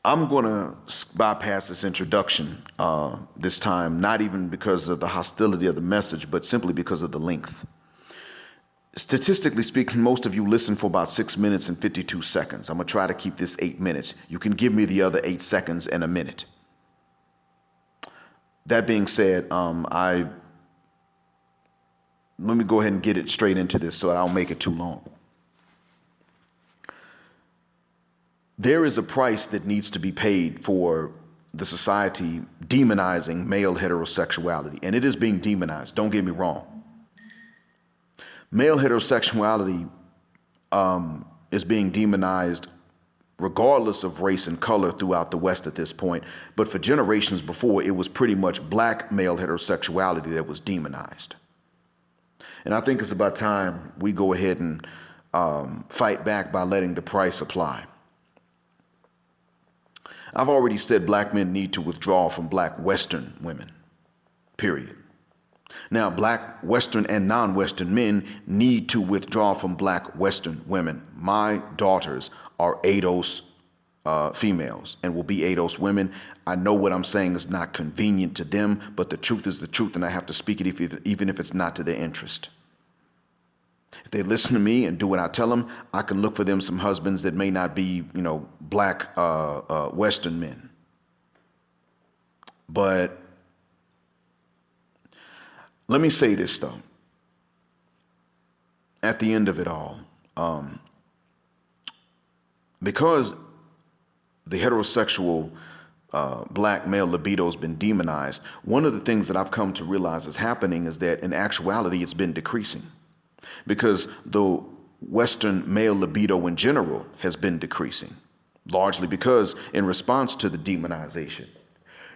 I'm going to bypass this introduction this time, not even because of the hostility of the message, but simply because of the length. Statistically speaking, most of you listen for about 6 minutes and 52 seconds. I'm going to try to keep this 8 minutes. You can give me the other 8 seconds and a minute. That being said, let me go ahead and get it straight into this so I don't make it too long. There is a price that needs to be paid for the society demonizing male heterosexuality, and it is being demonized. Don't get me wrong. Male heterosexuality is being demonized regardless of race and color throughout the West at this point. But for generations before, it was pretty much black male heterosexuality that was demonized. And I think it's about time we go ahead and fight back by letting the price apply. I've already said black men need to withdraw from black Western women, period. Now, black Western and non-Western men need to withdraw from black Western women. My daughters are ADOS females and will be ADOS women. I know what I'm saying is not convenient to them, but the truth is the truth, and I have to speak it even if it's not to their interest. If they listen to me and do what I tell them, I can look for them some husbands that may not be, black Western men. But let me say this, though. At the end of it all, because the heterosexual black male libido has been demonized, one of the things that I've come to realize is happening is that in actuality, it's been decreasing. Because the Western male libido in general has been decreasing, largely because in response to the demonization.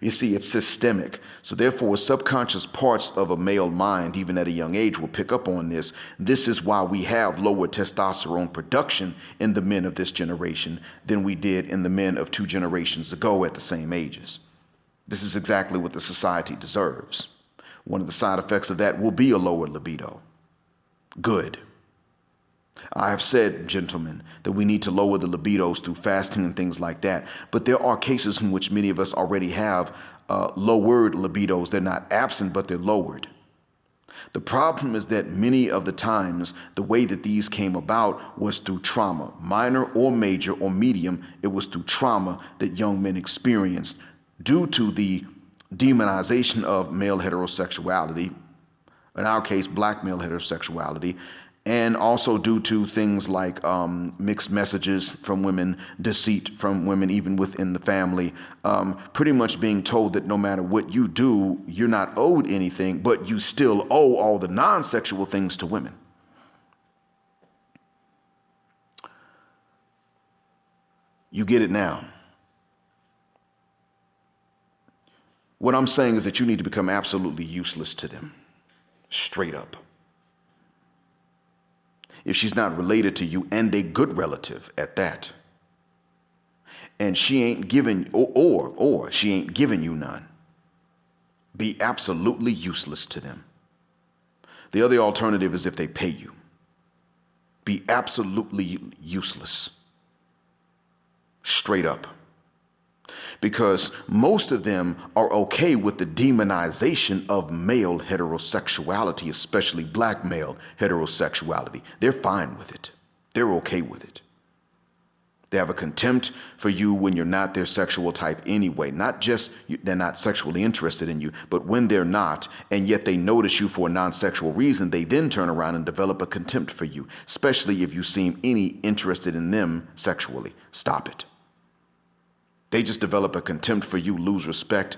You see, it's systemic. So therefore, subconscious parts of a male mind, even at a young age, will pick up on this. This is why we have lower testosterone production in the men of this generation than we did in the men of 2 generations ago at the same ages. This is exactly what the society deserves. One of the side effects of that will be a lower libido. Good. I have said, gentlemen, that we need to lower the libidos through fasting and things like that. But there are cases in which many of us already have lowered libidos. They're not absent, but they're lowered. The problem is that many of the times, the way that these came about was through trauma, minor or major or medium. It was through trauma that young men experienced due to the demonization of male heterosexuality, in our case, black male heterosexuality, and also due to things like mixed messages from women, deceit from women, even within the family, pretty much being told that no matter what you do, you're not owed anything, but you still owe all the non-sexual things to women. You get it now. What I'm saying is that you need to become absolutely useless to them. Straight up. If she's not related to you, and a good relative at that, and she ain't giving, or she ain't giving you none, be absolutely useless to them. The other alternative is if they pay you. Be absolutely useless. Straight up. Because most of them are okay with the demonization of male heterosexuality, especially black male heterosexuality. They're fine with it. They're okay with it. They have a contempt for you when you're not their sexual type anyway. Not just they're not sexually interested in you, but when they're not, and yet they notice you for a non-sexual reason, they then turn around and develop a contempt for you, especially if you seem any interested in them sexually. Stop it. They just develop a contempt for you, lose respect.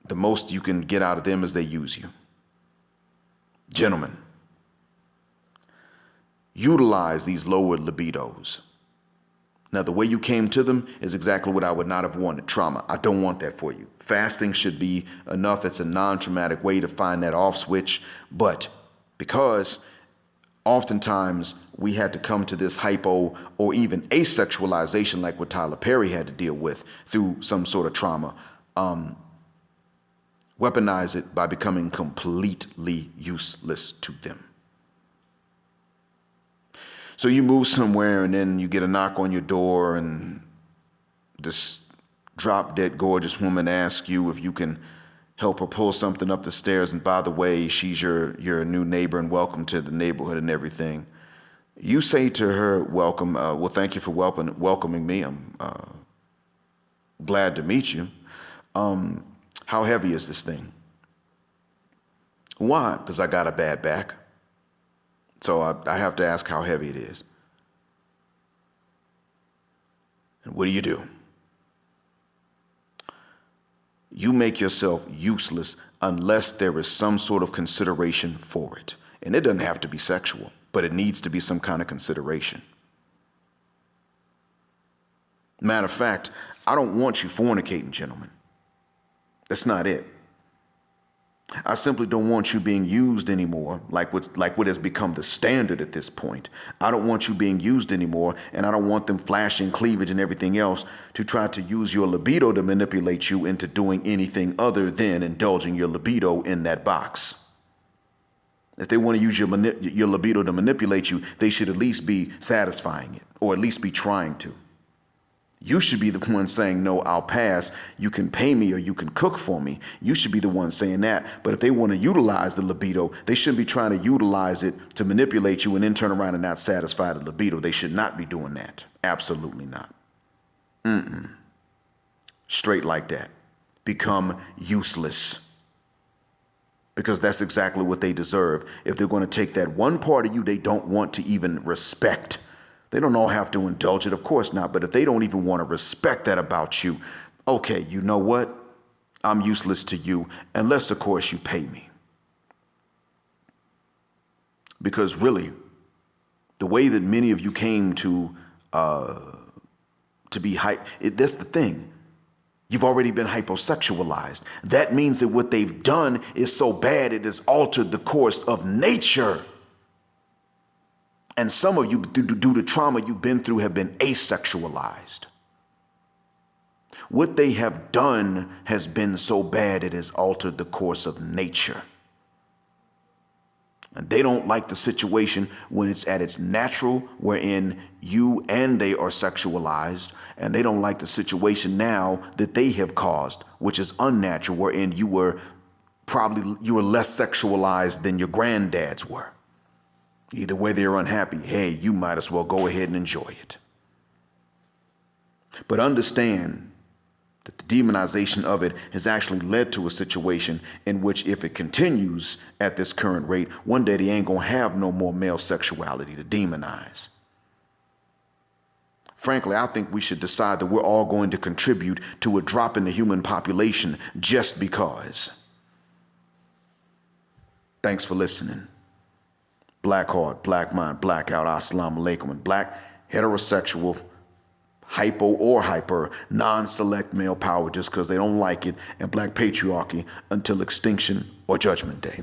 The most you can get out of them is they use you. Gentlemen, utilize these lowered libidos. Now, the way you came to them is exactly what I would not have wanted. Trauma. I don't want that for you. Fasting should be enough. It's a non-traumatic way to find that off switch. But because oftentimes we had to come to this hypo or even asexualization like what Tyler Perry had to deal with through some sort of trauma, weaponize it by becoming completely useless to them. So you move somewhere and then you get a knock on your door and this drop dead gorgeous woman asks you if you can help her pull something up the stairs, and by the way, she's your new neighbor and welcome to the neighborhood and everything, you say to her, welcome, well, thank you for welcoming me. I'm glad to meet you. How heavy is this thing? Why? Because I got a bad back. So I have to ask how heavy it is. And what do? You make yourself useless unless there is some sort of consideration for it. And it doesn't have to be sexual, but it needs to be some kind of consideration. Matter of fact, I don't want you fornicating, gentlemen. That's not it. I simply don't want you being used anymore, like what has become the standard at this point. I don't want you being used anymore, and I don't want them flashing cleavage and everything else to try to use your libido to manipulate you into doing anything other than indulging your libido in that box. If they want to use your libido to manipulate you, they should at least be satisfying it, or at least be trying to. You should be the one saying, no, I'll pass. You can pay me or you can cook for me. You should be the one saying that. But if they want to utilize the libido, they shouldn't be trying to utilize it to manipulate you and then turn around and not satisfy the libido. They should not be doing that. Absolutely not. Straight like that. Become useless. Because that's exactly what they deserve. If they're going to take that one part of you they don't want to even respect. They don't all have to indulge it, of course not. But if they don't even want to respect that about you, okay, you know what? I'm useless to you unless, of course, you pay me. Because really, the way that many of you came to be that's the thing. You've already been hyposexualized. That means that what they've done is so bad it has altered the course of nature. And some of you, due to trauma you've been through, have been asexualized. What they have done has been so bad it has altered the course of nature. And they don't like the situation when it's at its natural, wherein you and they are sexualized. And they don't like the situation now that they have caused, which is unnatural, wherein you were less sexualized than your granddads were. Either way, they're unhappy. Hey, you might as well go ahead and enjoy it. But understand that the demonization of it has actually led to a situation in which, if it continues at this current rate, one day they ain't gonna have no more male sexuality to demonize. Frankly, I think we should decide that we're all going to contribute to a drop in the human population just because. Thanks for listening. Black heart, black mind, blackout, assalamu alaikum, and black heterosexual, hypo or hyper, non-select male power just because they don't like it, and black patriarchy until extinction or judgment day.